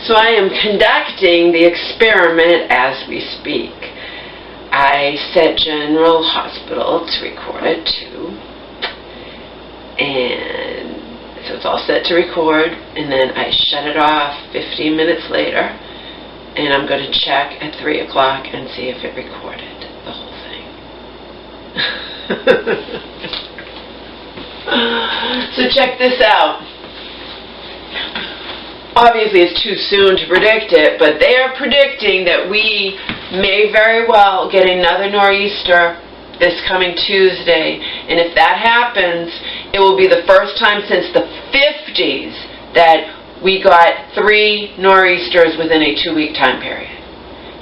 So I am conducting the experiment as we speak. I set General Hospital to record it too. And so it's all set to record, and then I shut it off 15 minutes later, and I'm going to check at 3 o'clock and see if it recorded the whole thing. So check this out. Obviously it's too soon to predict it, but they are predicting that we may very well get another nor'easter this coming Tuesday, and if that happens, it will be the first time since the 50s that we got 3 nor'easters within a 2-week time period.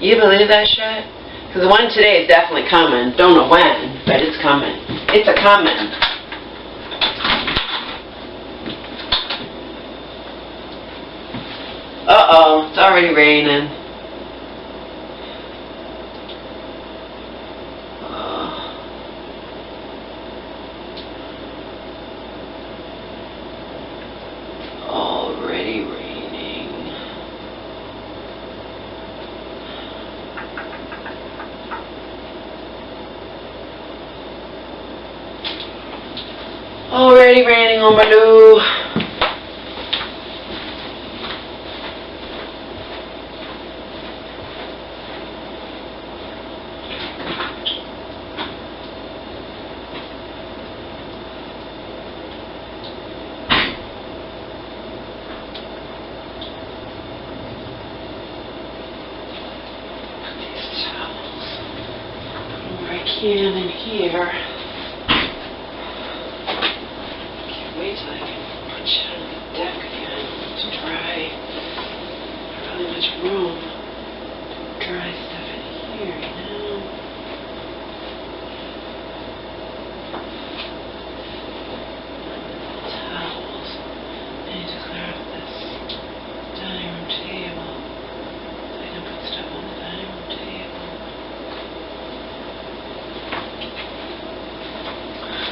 You believe that shit? Because the one today is definitely coming. Don't know when, but it's coming. It's a coming. Uh-oh, it's already raining. Already raining. Already raining on Baloo. Can in here. Can't wait till I can put you on the deck again to dry. Not really much room to dry stuff in here, you know. Towels. I need to clear up this dining room table so I can put stuff on the dining room table.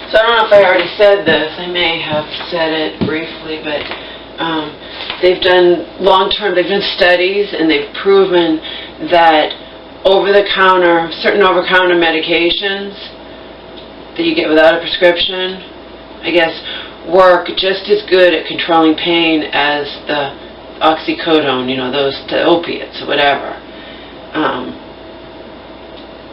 So I don't know if I already said this. I may have said it briefly, but they've done they've done studies, and they've proven that certain over-the-counter medications that you get without a prescription, I guess, work just as good at controlling pain as the oxycodone, you know, the opiates or whatever.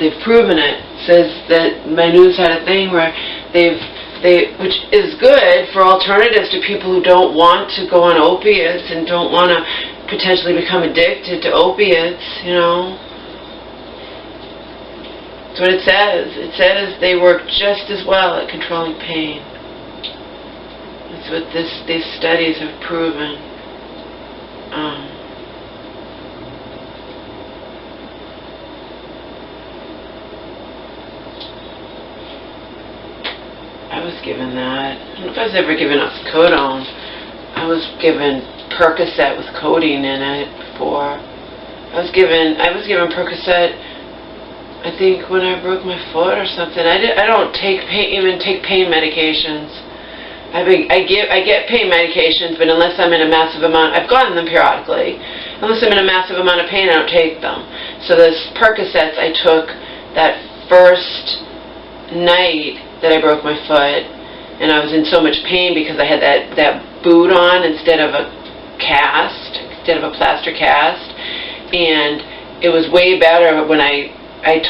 They've proven it. Says that my news had a thing where which is good for alternatives to people who don't want to go on opiates and don't want to potentially become addicted to opiates, you know. That's what it says. It says they work just as well at controlling pain. That's what these studies have proven. I was given that. I don't know if I was ever given oxycodone. I was given Percocet with codeine in it before. I was given Percocet, I think, when I broke my foot or something. I don't even take pain medications. I get pain medications, but unless I'm in a massive amount, I've gotten them periodically. Unless I'm in a massive amount of pain, I don't take them. So those Percocets I took that first night that I broke my foot, and I was in so much pain because I had that boot on instead of a plaster cast, and it was way better when I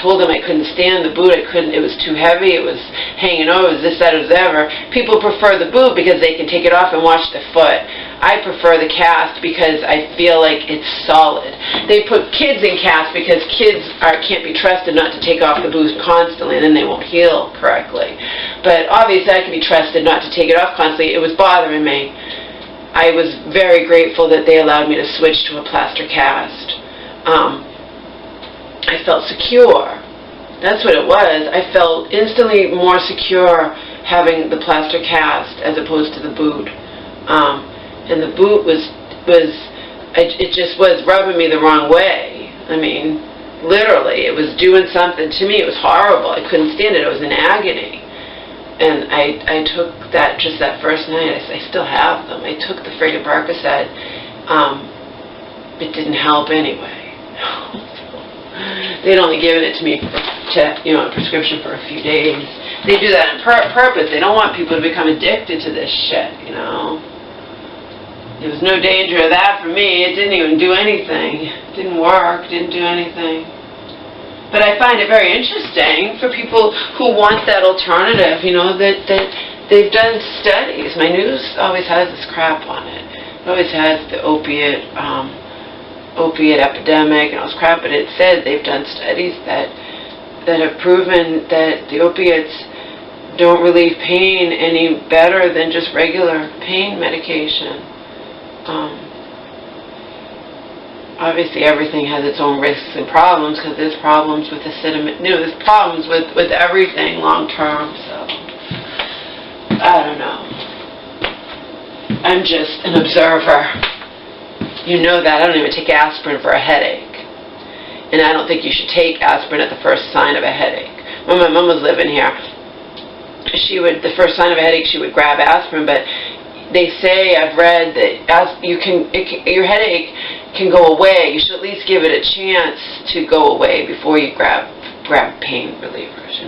told them I couldn't stand the boot. It was too heavy, it was hanging over, it was this, that, or whatever. People prefer the boot because they can take it off and wash their foot. I prefer the cast because I feel like it's solid. They put kids in cast because kids can't be trusted not to take off the boot constantly, and then they won't heal correctly. But obviously I can be trusted not to take it off constantly. It was bothering me. I was very grateful that they allowed me to switch to a plaster cast. I felt secure. That's what it was. I felt instantly more secure having the plaster cast as opposed to the boot. And the boot it just was rubbing me the wrong way. I mean, literally, it was doing something to me. It was horrible. I couldn't stand it. I was in agony. And I took that just that first night. I still have them. I took the friggin' Percocet. it didn't help anyway. They'd only given it to me for, a prescription for a few days. They do that on purpose. They don't want people to become addicted to this shit, There was no danger of that for me. It didn't even do anything. It didn't work. Didn't do anything. But I find it very interesting for people who want that alternative, that they've done studies. My news always has this crap on it. It always has the opiate epidemic and all this crap, but it said they've done studies that have proven that the opiates don't relieve pain any better than just regular pain medication. Obviously everything has its own risks and problems, because there's problems with there's problems with everything long term, so I don't know. I'm just an observer. You know that. I don't even take aspirin for a headache. And I don't think you should take aspirin at the first sign of a headache. When my mom was living here, the first sign of a headache, she would grab aspirin, but they say, I've read that your headache can go away. You should at least give it a chance to go away before you grab pain relievers,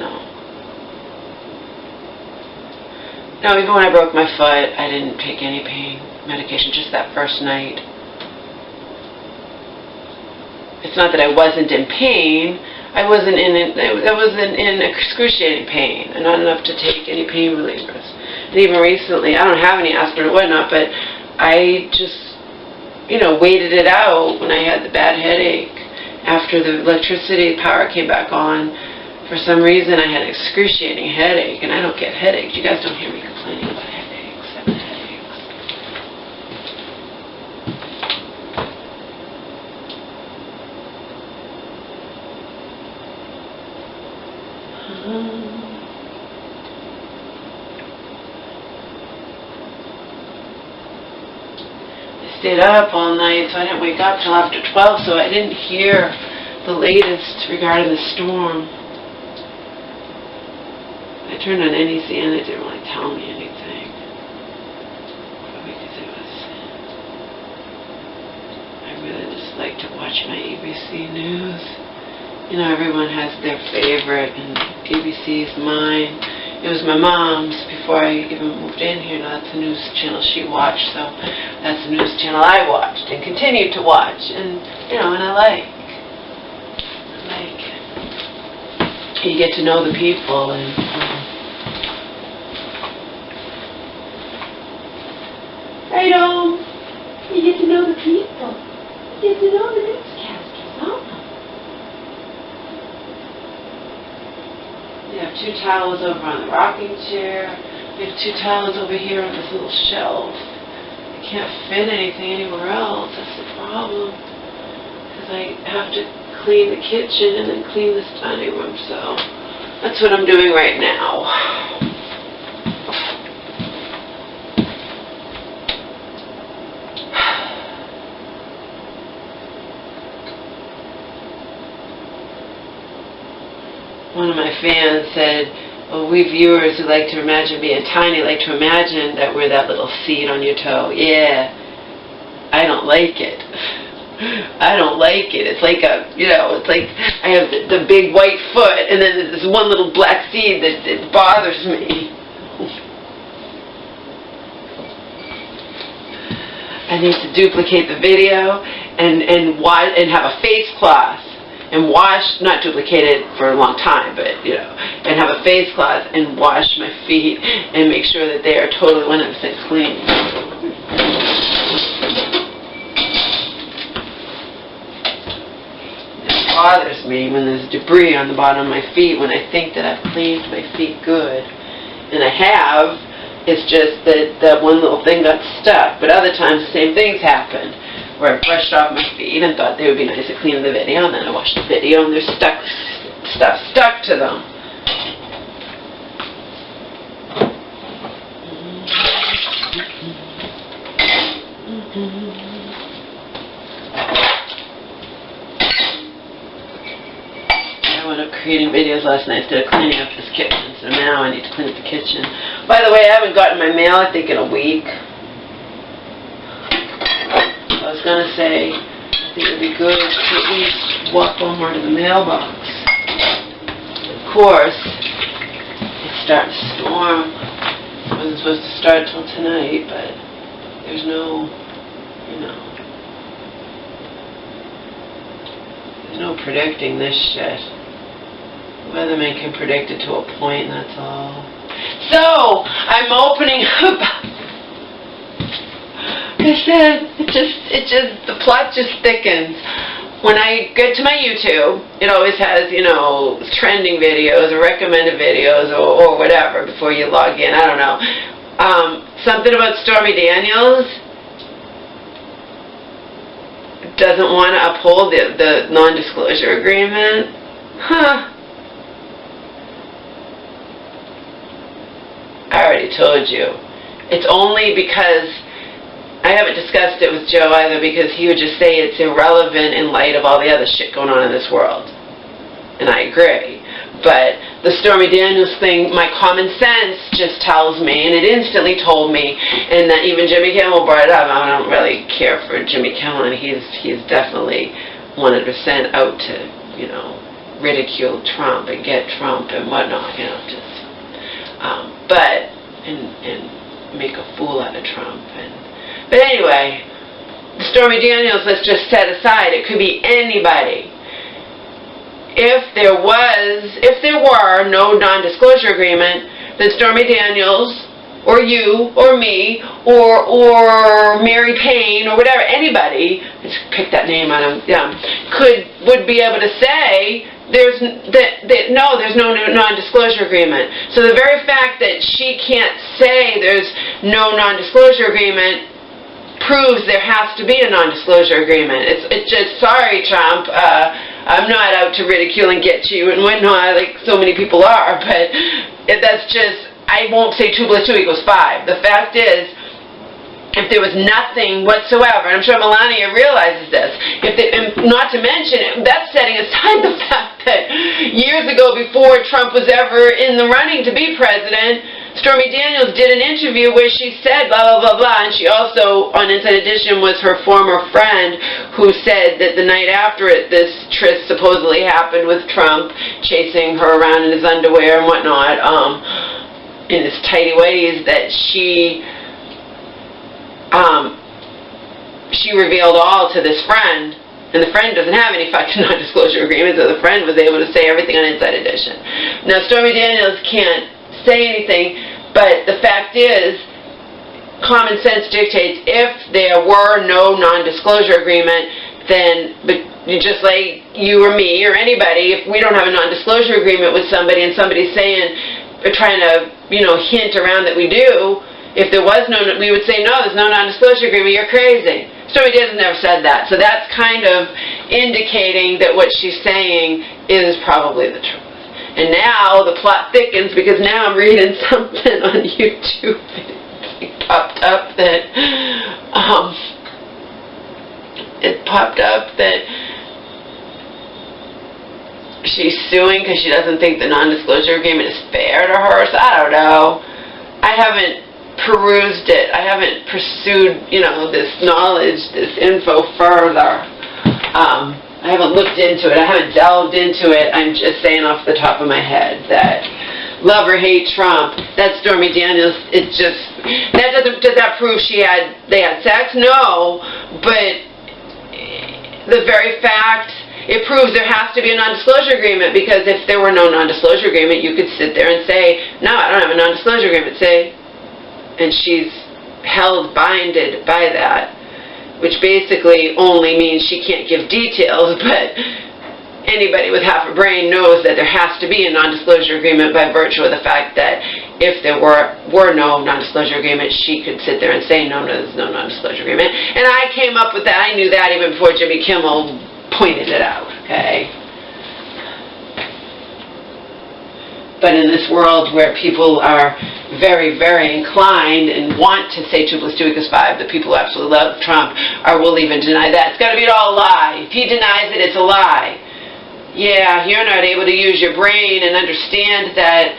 No, even when I broke my foot, I didn't take any pain medication, just that first night. It's not that I wasn't in pain. I wasn't in excruciating pain, and not enough to take any pain relievers. And even recently, I don't have any aspirin or whatnot, but I just, waited it out when I had the bad headache. After the power came back on, for some reason I had an excruciating headache, and I don't get headaches. You guys don't hear me complaining about headaches. I have headaches. I stayed up all night, so I didn't wake up till after 12, so I didn't hear the latest regarding the storm. I turned on NEC and it didn't really tell me anything. Probably because I really just like to watch my ABC News. Everyone has their favorite, and ABC's mine. It was my mom's before I even moved in here. Now that's the news channel she watched, so that's the news channel I watched and continue to watch. And, and I like it. You get to know the people, and right on. You get to know the people. You get to know the newscasters, huh? You have 2 towels over on the rocking chair. We have 2 towels over here on this little shelf. I can't fit anything anywhere else. That's the problem. Because I have to clean the kitchen and then clean this dining room, so that's what I'm doing right now. One of my fans said, well, we viewers who like to imagine being tiny like to imagine that we're that little seed on your toe. Yeah, I don't like it. I don't like it. It's like it's like I have the big white foot, and then there's this one little black seed that bothers me. I need to duplicate the video and have a face cloth and wash, not duplicate it for a long time, but and have a face cloth and wash my feet and make sure that they are totally 100% clean. Bothers me when there's debris on the bottom of my feet when I think that I've cleaned my feet good, and I have. It's just that one little thing got stuck. But other times the same things happen, where I brushed off my feet and thought they would be nice to clean the video, and then I watched the video and there's stuff stuck to them. I wound up creating videos last night instead of cleaning up this kitchen, so now I need to clean up the kitchen. By the way, I haven't gotten my mail, I think, in a week. I was going to say, think it would be good to at least walk over to the mailbox. Of course, it's starting to storm. It wasn't supposed to start till tonight, but there's no, there's no predicting this shit. The weatherman can predict it to a point, and that's all. So, I'm opening up. Like I said, the plot just thickens. When I get to my YouTube, it always has, trending videos or recommended videos or whatever before you log in. I don't know. Something about Stormy Daniels doesn't want to uphold the non-disclosure agreement. Huh. I already told you. It's only because I haven't discussed it with Joe either, because he would just say it's irrelevant in light of all the other shit going on in this world. And I agree. But the Stormy Daniels thing, my common sense just tells me, and it instantly told me, and that even Jimmy Kimmel brought it up. I don't really care for Jimmy Kimmel, and he's definitely 100% out to, ridicule Trump and get Trump and whatnot, and make a fool out of Trump. But anyway, Stormy Daniels, let's just set aside. It could be anybody. If there were no non-disclosure agreement, then Stormy Daniels, or you, or me, or Mary Payne, or whatever, anybody, just pick that name on them, would be able to say there's no non-disclosure agreement. So the very fact that she can't say there's no non-disclosure agreement proves there has to be a non-disclosure agreement. It's just, sorry, Trump, I'm not out to ridicule and get you and whatnot, like so many people are, but that's just, I won't say 2 + 2 = 5. The fact is, if there was nothing whatsoever, and I'm sure Melania realizes this, not to mention, that's setting aside the fact that years ago, before Trump was ever in the running to be president, Stormy Daniels did an interview where she said blah, blah, blah, blah, and she also, on Inside Edition, was her former friend who said that the night after it, this tryst supposedly happened with Trump, chasing her around in his underwear and whatnot, in his tighty whities, that she revealed all to this friend, and the friend doesn't have any fucking non-disclosure agreement, so the friend was able to say everything on Inside Edition. Now, Stormy Daniels can't say anything, but the fact is, common sense dictates if there were no non-disclosure agreement, then, just like you or me or anybody, if we don't have a non-disclosure agreement with somebody and somebody's saying, or trying to, hint around that we do, if there was no, we would say, no, there's no non-disclosure agreement, you're crazy. Stormy Daniels never said that. So that's kind of indicating that what she's saying is probably the truth. And now the plot thickens, because now I'm reading something on YouTube. It popped up that she's suing because she doesn't think the non-disclosure agreement is fair to her. So I don't know. I haven't perused it. I haven't pursued, this knowledge, this info further. I haven't looked into it. I haven't delved into it. I'm just saying off the top of my head that love or hate Trump, that Stormy Daniels, does that prove they had sex? No. But the very fact, it proves there has to be a non-disclosure agreement, because if there were no non-disclosure agreement, you could sit there and say, no, I don't have a non-disclosure agreement, and she's held binded by that, which basically only means she can't give details, but anybody with half a brain knows that there has to be a non-disclosure agreement by virtue of the fact that if there were no non-disclosure agreement, she could sit there and say, no, there's no non-disclosure agreement. And I came up with that. I knew that even before Jimmy Kimmel pointed it out, okay? But in this world where people are very, very inclined and want to say 2 + 2 = 5, the people who absolutely love Trump will even deny that. It's got to be all a lie. If he denies it, it's a lie. Yeah, you're not able to use your brain and understand that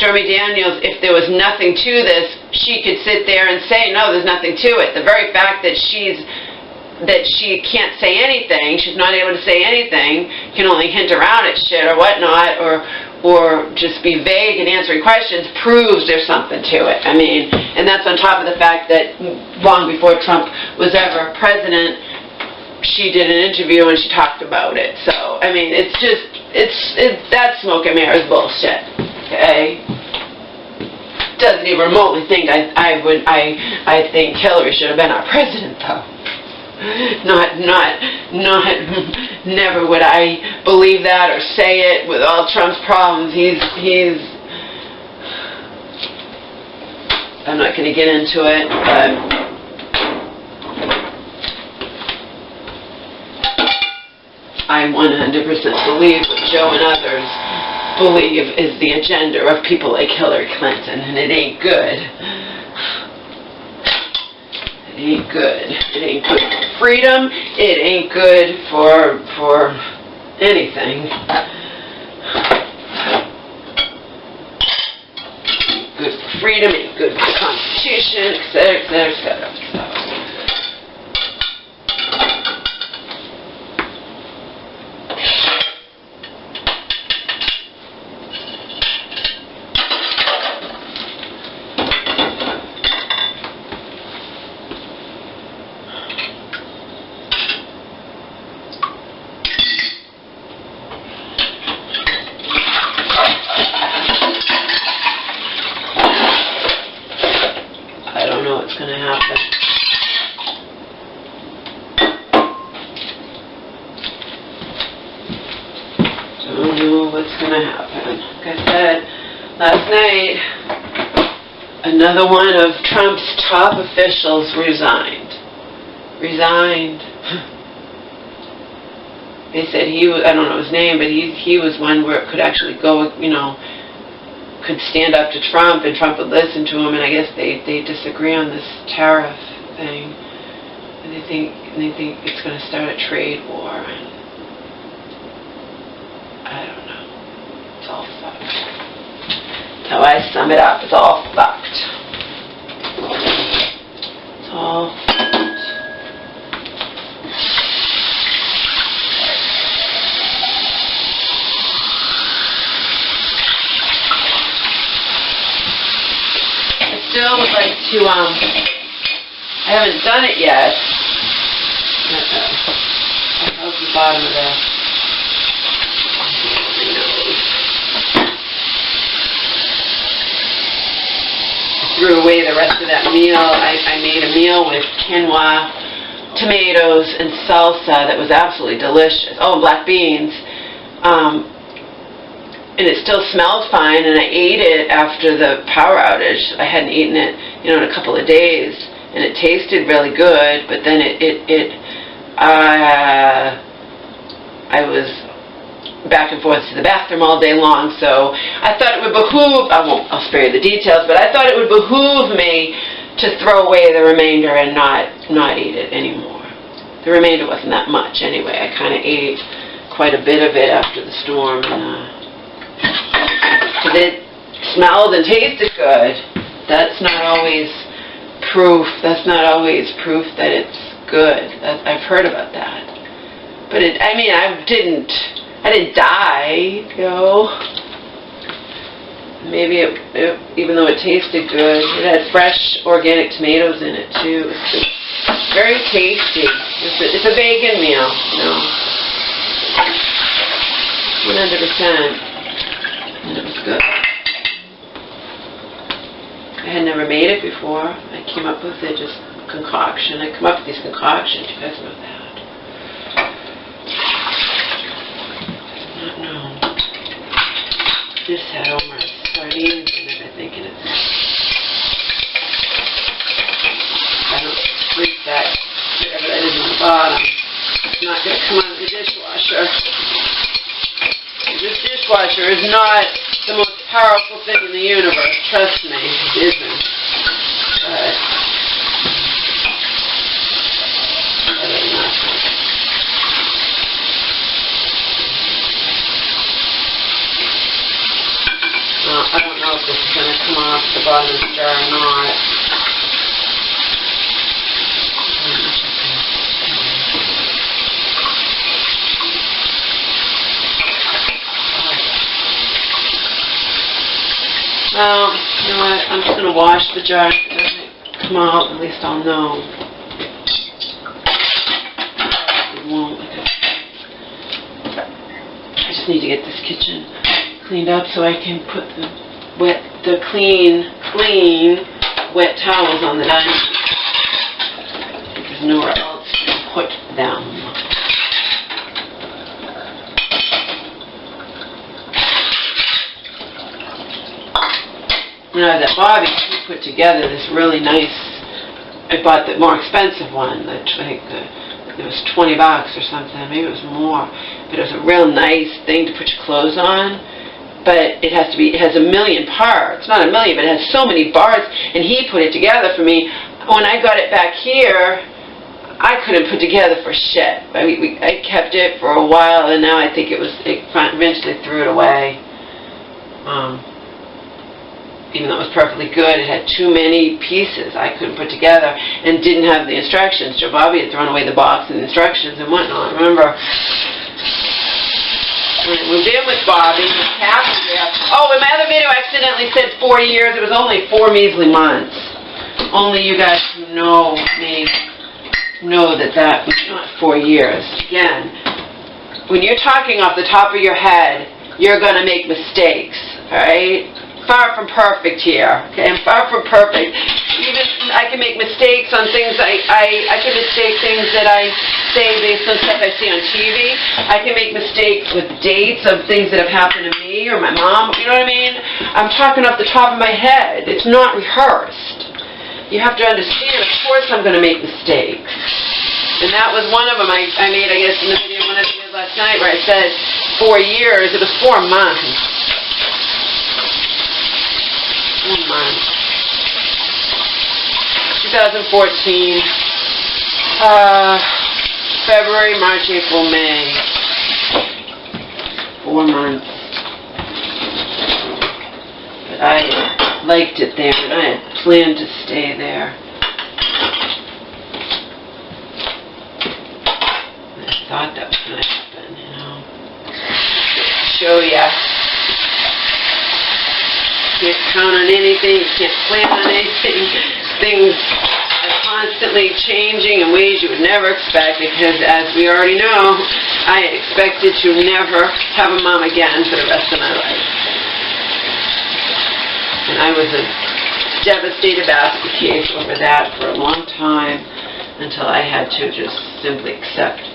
Stormy Daniels, if there was nothing to this, she could sit there and say, no, there's nothing to it. The very fact that she's that she can't say anything, she's not able to say anything, can only hint around at shit or whatnot, or just be vague in answering questions, proves there's something to it. I mean, and that's on top of the fact that long before Trump was ever president, she did an interview and she talked about it. So, I mean, it's just, that smoke and mirrors bullshit, okay? Doesn't even remotely think I think Hillary should have been our president, though. Never would I believe that or say it. With all Trump's problems, he's I'm not going to get into it, but I 100% believe what Joe and others believe is the agenda of people like Hillary Clinton, and it ain't good. It ain't good. It ain't good for freedom. It ain't good for anything. Ain't good for freedom. Ain't good for the Constitution, etc., etc., etc. Going to happen. Don't know what's going to happen. Like I said last night, another one of Trump's top officials resigned. They said he was, I don't know his name, but he was one where it could actually go, you know, could stand up to Trump and Trump would listen to him, and I guess they disagree on this tariff thing, and they think it's going to start a trade war, and I don't know. It's all fucked. That's how I sum it up. It's all fucked. It's all fucked. Still would like to, I haven't done it yet. How's the bottom of that? I threw away the rest of that meal. I made a meal with quinoa, tomatoes, and salsa that was absolutely delicious. Oh, and black beans. And it still smelled fine, and I ate it after the power outage. I hadn't eaten it, you know, in a couple of days, and it tasted really good, but then I was back and forth to the bathroom all day long, so I thought it would behoove, I'll spare you the details, but I thought it would behoove me to throw away the remainder and not eat it anymore. The remainder wasn't that much anyway. I kind of ate quite a bit of it after the storm, and because it smelled and tasted good. That's not always proof. That's not always proof that it's good. I've heard about that. But I didn't die, you know. Maybe even though it tasted good, it had fresh organic tomatoes in it too. It's very tasty. It's a vegan meal, you know. 100%. And it was good. I had never made it before. I came up with it, just concoction. I come up with these concoctions. You guys know that. I don't know. This had all my sardines in it, I think, and it's... I don't sleep that, whatever that is on the bottom. It's not going to come out of the dishwasher. This dishwasher is not the most powerful thing in the universe. Trust me, it isn't. But I don't know if this is going to come off the bottom of the jar or not. Well, you know what? I'm just going to wash the jar. If it doesn't come out, at least I'll know. It won't. I just need to get this kitchen cleaned up so I can put the clean, wet towels on the dining. There's nowhere else to put them. You know, that Bobby put together this really nice, I bought the more expensive one, that I think it was $20 or something, maybe it was more, but it was a real nice thing to put your clothes on, but it has a million parts, not a million, but it has so many parts, and he put it together for me. When I got it back here, I couldn't put together for shit. I kept it for a while, and now I think it eventually threw it away. Even though it was perfectly good, it had too many pieces I couldn't put together and didn't have the instructions. Joe Bobby had thrown away the box and the instructions and whatnot. Remember, when I moved in with Bobby, his cat was there. Oh, in my other video I accidentally said 4 years. It was only 4 measly months. Only you guys who know me know that was not 4 years. Again, when you're talking off the top of your head, you're going to make mistakes, all right? Far from perfect here, okay? I'm far from perfect. Even I can make mistakes on things I can mistake things that I say based on stuff I see on TV. I can make mistakes with dates of things that have happened to me or my mom, you know what I mean? I'm talking off the top of my head. It's not rehearsed. You have to understand, of course I'm going to make mistakes. And that was one of them I made, I guess, in the video, one of the videos last night where I said 4 years. It was 4 months. 1 month. 2014. February, March, April, May. 4 months. But I liked it there, and I had planned to stay there. I thought that was going to happen, you know. Show ya. You can't count on anything, you can't plan on anything. Things are constantly changing in ways you would never expect, because as we already know, I expected to never have a mom again for the rest of my life. And I was a devastated basket case over that for a long time, until I had to just simply accept it.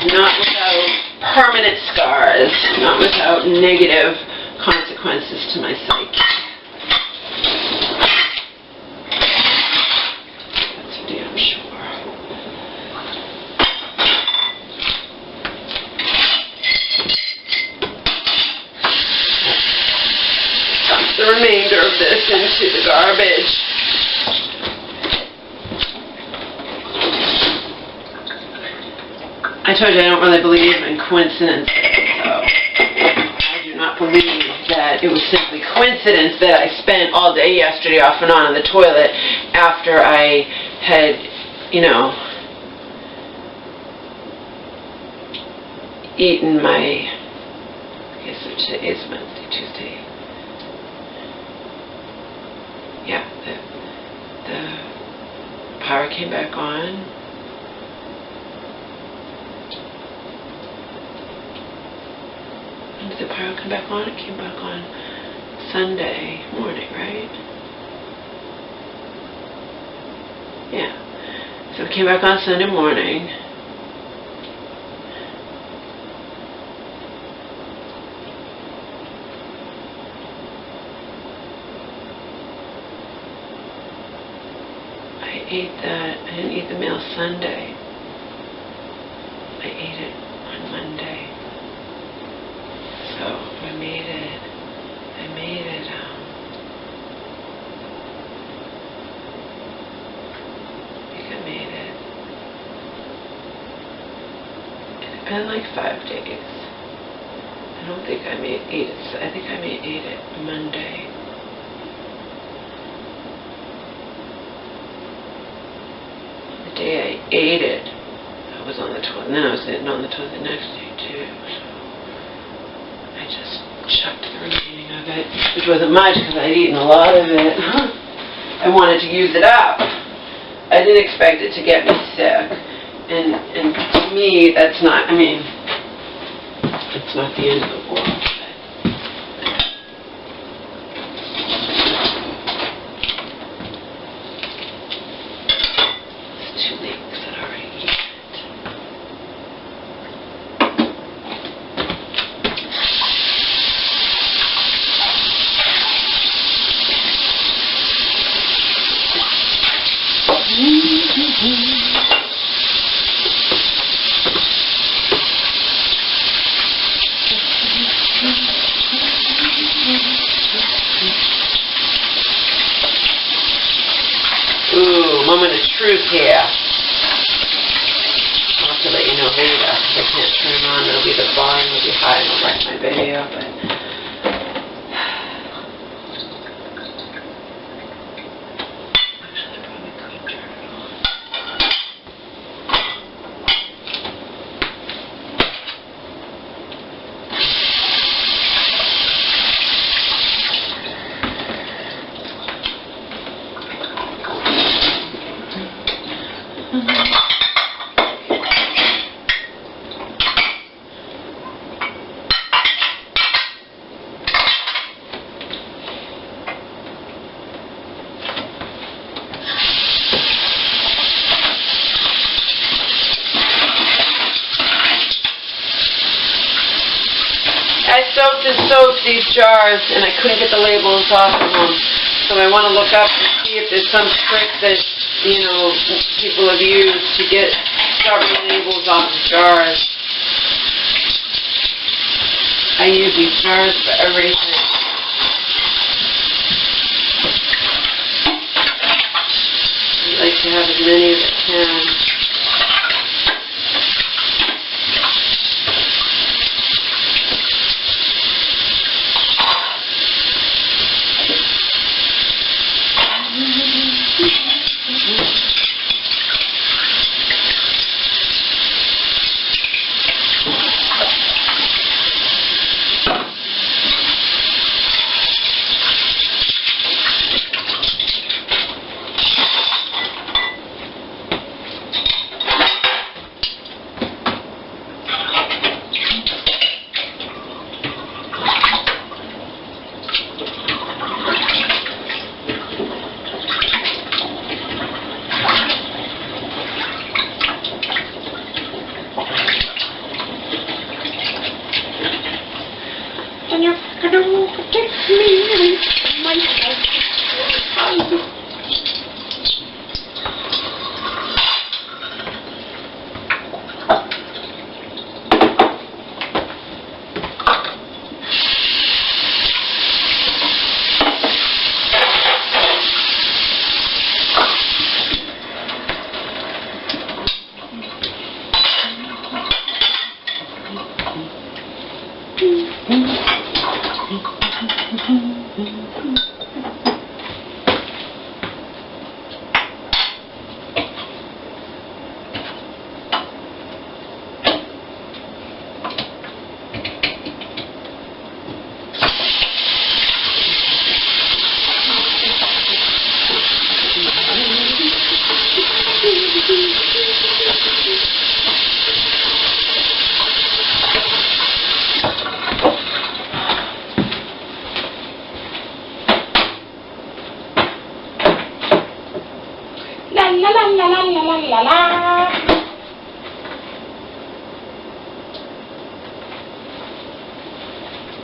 Not without permanent scars, not without negative consequences to my psyche. That's for damn sure. Dump the remainder of this into the garbage. I told you I don't really believe in coincidence, so I do not believe that it was simply coincidence that I spent all day yesterday off and on the toilet after I had, you know, eaten my, I guess today is Wednesday, Tuesday. Yeah, the power came back on. Did the power come back on? It came back on Sunday morning, right? Yeah. So it came back on Sunday morning. I ate that. I didn't eat the meal Sunday. I ate it on Monday. So I made it, I think I made it. It had been like 5 days. I don't think I ate it, I think I ate it Monday. The day I ate it, I was on the 12th, and then I and on the toilet the next day too. So I just chucked the remaining of it, which wasn't much because I'd eaten a lot of it. I wanted to use it up. I didn't expect it to get me sick. And to me, that's not, I mean, it's not the end of the world. It's 2 weeks that I already eat it. Ooh, moment of truth here. I'll have to let you know later because I can't turn it on. It'll be the volume will be high and I'll wreck my video, but actually I probably could turn it on. Soaked these jars and I couldn't get the labels off of them, so I want to look up and see if there's some trick that, you know, people have used to get several labels off of jars. I use these jars for everything. I like to have as many as I can.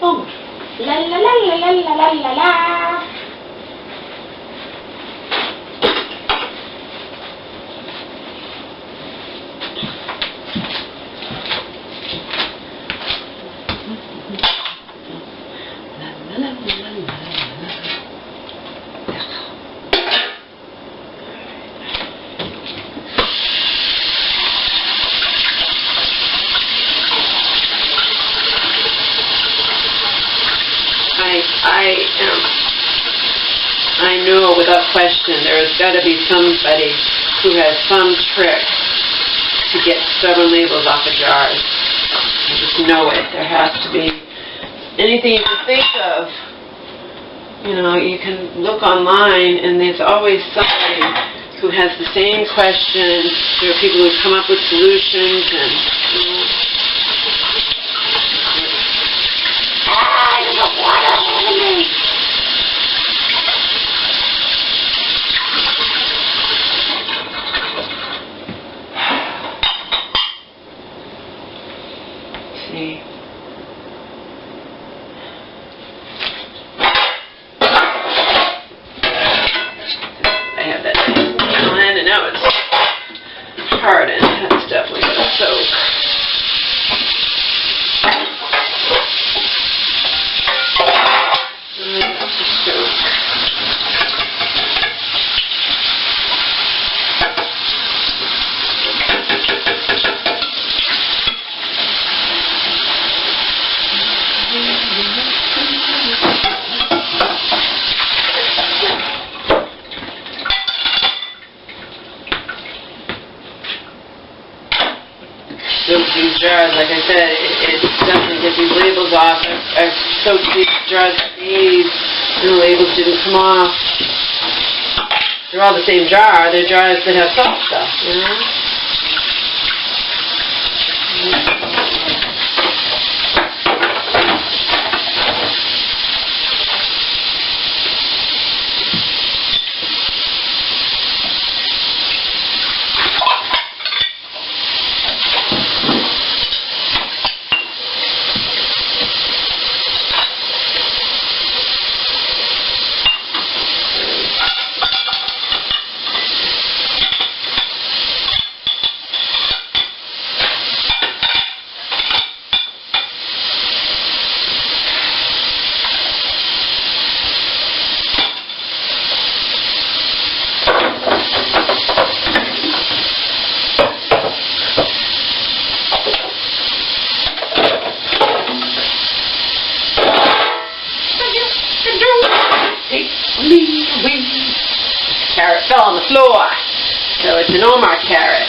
Oh, la la la la la la la la la. I know without question there has got to be somebody who has some trick to get stubborn labels off of jars. I just know it. There has to be anything you can think of. You know, you can look online and there's always somebody who has the same questions. There are people who come up with solutions and, you know. There's a water enemy. See. I have that nice and now it's hardened. That's definitely going to soak. These jars, like I said, it doesn't get these labels off. I've soaked these jars with these, and the labels didn't come off. They're all the same jar. They're jars that have soft stuff, you know? Carrot fell on the floor, so it's an Omar carrot.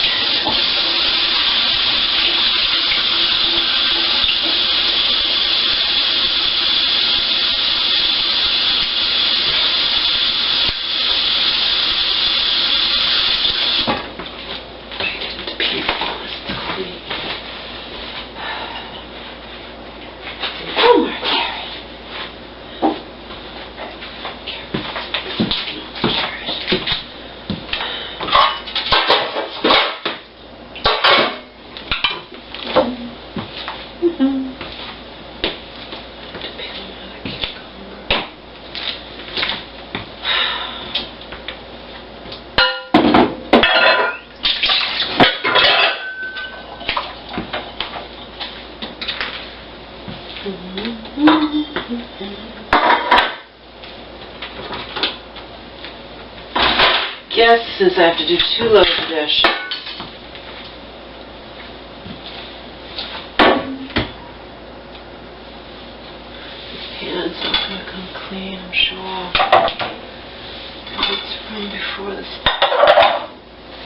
Guess since I have to do 2 loads of dish. This pan's not going to come clean, I'm sure. It's from before this.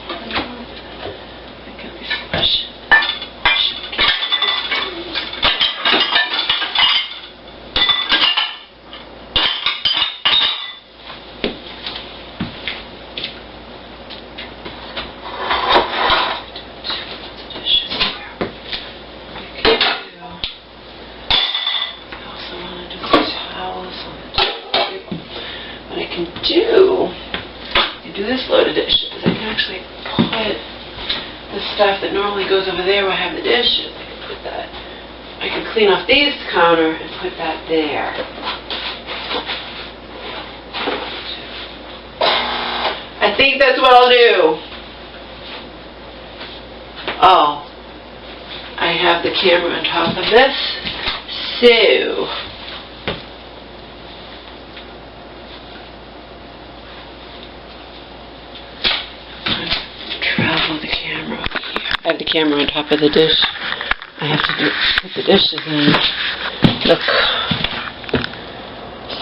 I can at least wash it. Do this load of dishes. I can actually put the stuff that normally goes over there where I have the dishes. I can put that. I can clean off these counter and put that there. I think that's what I'll do. Oh, I have the camera on top of this, so I have the camera on top of the dish. I have to put the dishes in. Look.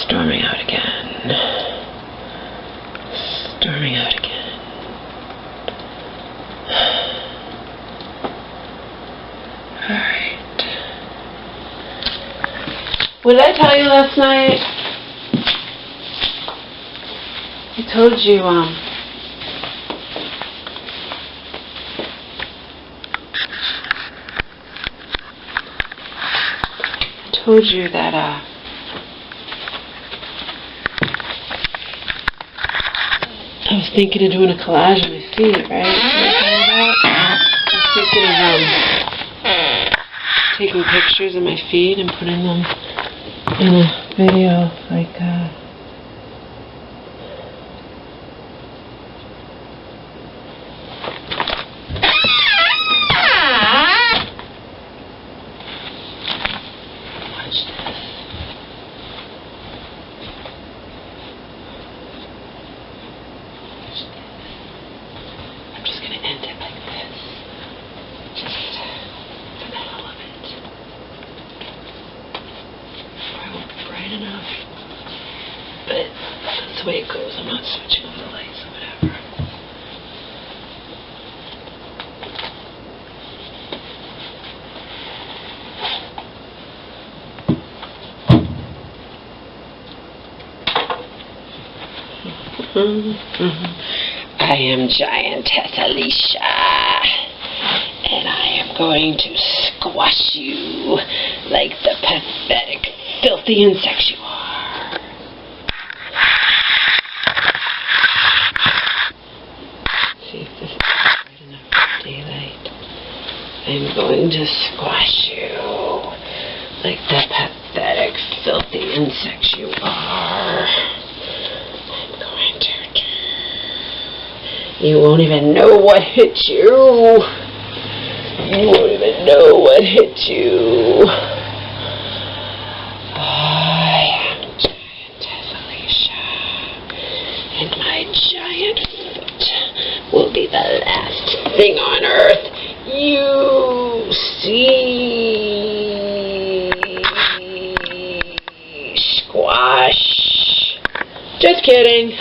Storming out again. Storming out again. What did I tell you last night? I told you, that, I was thinking of doing a collage of my feet, right? I was thinking of, taking pictures of my feet and putting them in a video, like, I'm just going to end it like this. Just for the hell of it. I won't be bright enough. But that's the way it goes. I'm not switching on the lights or whatever. I am Giantess Alicia, and I am going to squash you like the pathetic, filthy insect you are. See if this is bright enough for daylight. I'm going to squash you like the pathetic, filthy insect you are. You won't even know what hit you. You won't even know what hit you. I am Giantess Alicia, and my giant foot will be the last thing on earth you see. Squash. Just kidding.